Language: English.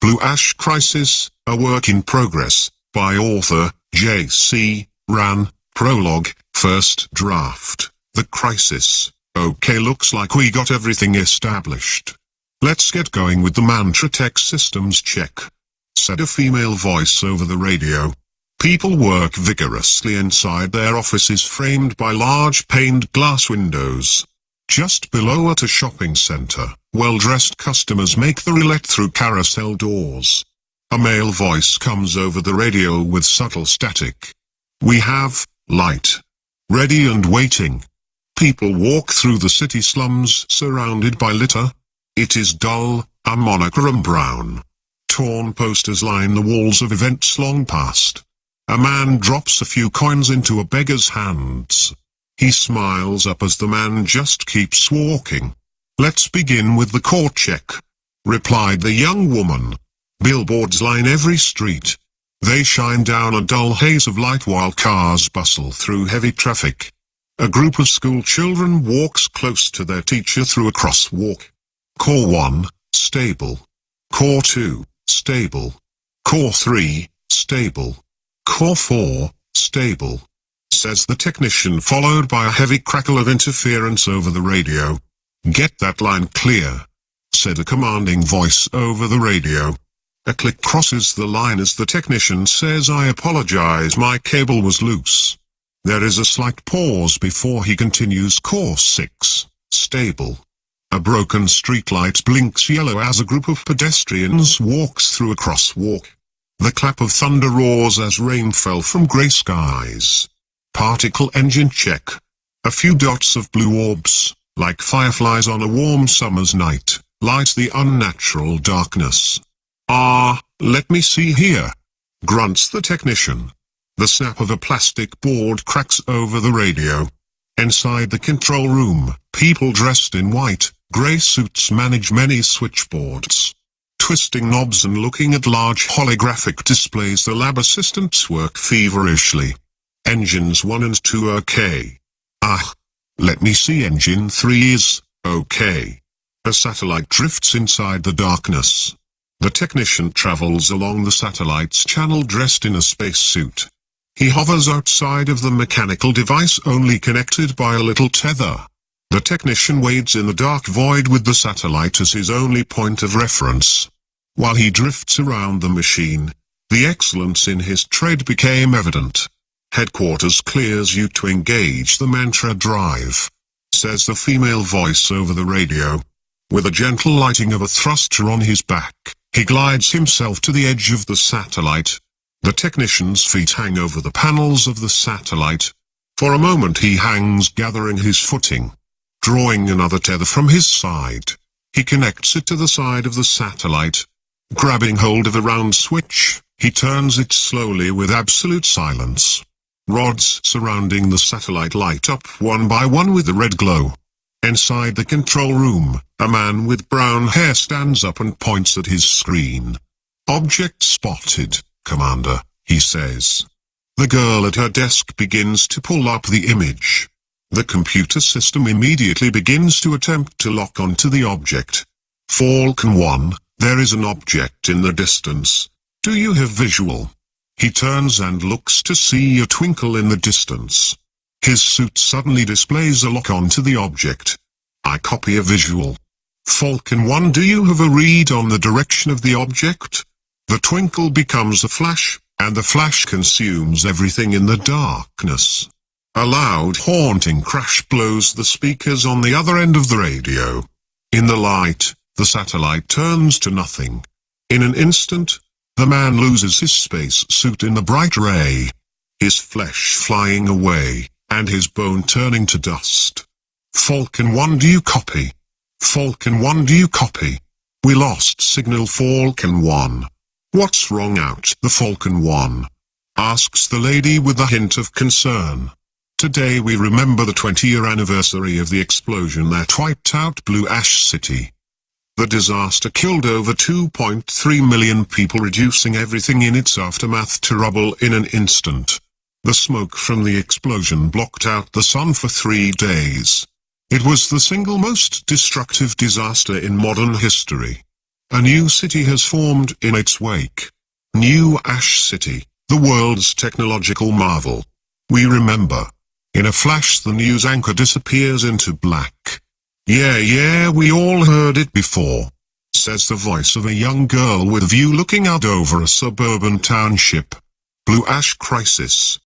Blue Ash Crisis, a work in progress, by author, Jayce, ran, Prologue, first draft, The Crisis. Okay, looks like we got everything established. Let's get going with the mantra tech systems check, said a female voice over the radio. People work vigorously inside their offices framed by large paned glass windows. Just below at a shopping center, well-dressed customers make the roulette through carousel doors. A male voice comes over the radio with subtle static. We have light ready and waiting. People walk through the city slums surrounded by litter. It is dull, a monochrome brown. Torn posters line the walls of events long past. A man drops a few coins into a beggar's hands. He smiles up as the man just keeps walking. Let's begin with the core check, replied the young woman. Billboards line every street. They shine down a dull haze of light while cars bustle through heavy traffic. A group of school children walks close to their teacher through a crosswalk. Core 1, stable. Core 2, stable. Core 3, stable. Core 4, stable, says the technician, followed by a heavy crackle of interference over the radio. Get that line clear, said a commanding voice over the radio. A click crosses the line as the technician says, I apologize, my cable was loose. There is a slight pause before he continues. Core 6, stable. A broken streetlight blinks yellow as a group of pedestrians walks through a crosswalk. The clap of thunder roars as rain fell from grey skies. Particle engine check. A few dots of blue orbs, like fireflies on a warm summer's night, light the unnatural darkness. Let me see here, grunts the technician. The snap of a plastic board cracks over the radio. Inside the control room, people dressed in white, grey suits manage many switchboards. Twisting knobs and looking at large holographic displays, the lab assistants work feverishly. Engines 1 and 2 okay. Let me see, engine 3 is okay. A satellite drifts inside the darkness. The technician travels along the satellite's channel dressed in a spacesuit. He hovers outside of the mechanical device, only connected by a little tether. The technician wades in the dark void with the satellite as his only point of reference. While he drifts around the machine, the excellence in his trade became evident. Headquarters clears you to engage the mantra drive, says the female voice over the radio. With a gentle lighting of a thruster on his back, he glides himself to the edge of the satellite. The technician's feet hang over the panels of the satellite. For a moment he hangs, gathering his footing. Drawing another tether from his side, he connects it to the side of the satellite. Grabbing hold of a round switch, he turns it slowly with absolute silence. Rods surrounding the satellite light up one by one with a red glow. Inside the control room, a man with brown hair stands up and points at his screen. Object spotted, Commander, he says. The girl at her desk begins to pull up the image. The computer system immediately begins to attempt to lock onto the object. Falcon 1, there is an object in the distance. Do you have visual? He turns and looks to see a twinkle in the distance. His suit suddenly displays a lock onto the object. I copy a visual. Falcon 1, do you have a read on the direction of the object? The twinkle becomes a flash, and the flash consumes everything in the darkness. A loud haunting crash blows the speakers on the other end of the radio. In the light, the satellite turns to nothing. In an instant, the man loses his space suit in the bright ray. His flesh flying away, and his bone turning to dust. Falcon 1, do you copy? Falcon 1, do you copy? We lost signal, Falcon 1. What's wrong out the Falcon 1? Asks the lady with a hint of concern. Today we remember the 20-year anniversary of the explosion that wiped out Blue Ash City. The disaster killed over 2.3 million people, reducing everything in its aftermath to rubble in an instant. The smoke from the explosion blocked out the sun for 3 days. It was the single most destructive disaster in modern history. A new city has formed in its wake. New Ash City, the world's technological marvel. We remember. In a flash the news anchor disappears into black. Yeah, we all heard it before," says the voice of a young girl with a view looking out over a suburban township. Blue Ash Crisis.